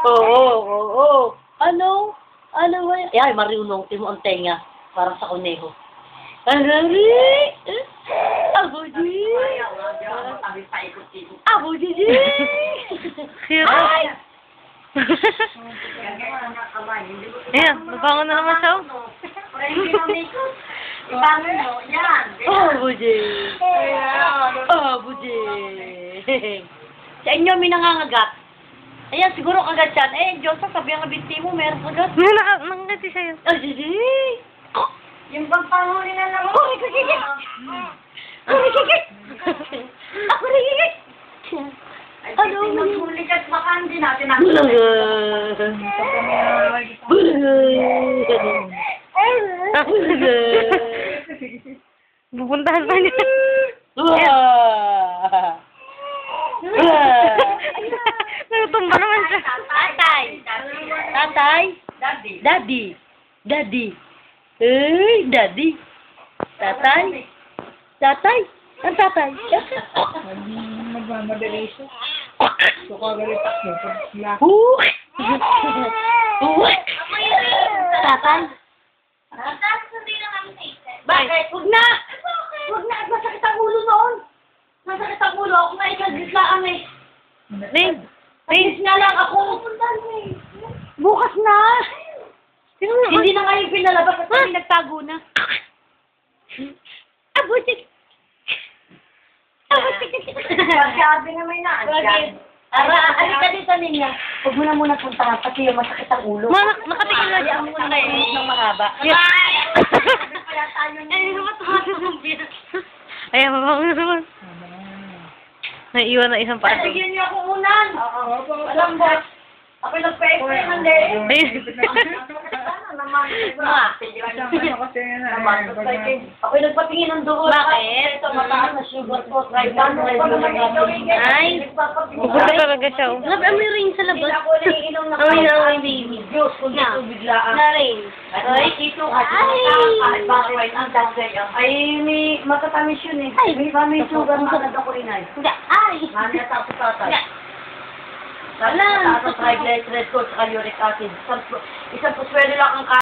Oo. Ano? Ano ba yan? Ay, marunong. Timo ang tenga. Para sa kuneho. Arari! Abuji! Abuji! Ay! Ayan, nabangon na naman siya. Abuji! Abuji! Sa inyo may nangangagat. Ayan, siguro kagat yan. Eh, Diyos, sabihan ka binti mo, meron kagat. Nangangati siya yun. Abuji! Yung pagpahuli na naman. Ako nagigigit! Ako nagigigit! Ako nagigigit! Ano? Maghuli ka't baka hindi natin Pupuntahan pa niya. Natumba naman siya. Tatay! Tatay! Daddy. Daddy! Daddy! Eh, daddy! Tatay! Tatay! Ang tatay! Magmamadali siya. So, kagalitak mo. Tatay! Bakit? Huwag na! Huwag na! Masakit ang ulo noon! Masakit ang ulo. Ako nga ikagitlaan eh. Ning! Pagis nga lang ako. Bukas na! Hindi na nga yung pinalabas at kami nagtago na. Abutik! Sabi na may naandyan. Alika dito ninyo. Huwag mo na muna puntahan kasi yung masakit ang ulo. Nakatingin lang siya. Ayaw mo na kayo ng mahaba. Kaya tayo niya. Ayan, mabangon na naman. Naiiwan na isang paa. Bigyan niyo ako unan. Alam mo. Ako nagpa-explain ng day. Ako nagpatingin ng dugo. Bakit? Ito, mataas na sugar ko. Ay, Pupunta talaga siya. Amoy rin sa labas. Ako naiinom na Amoy na amoy, baby. Diyos, kung dito biglaan. Na rin. Ay, ito, kahit bakit ang dagay. Ay, may matatamis yun eh. Ay, may sugar na ako inay. Ay! Mami at ako tatay. Wala. Tapos triglycerides ko, saka uric acid. Isang puswede lang ang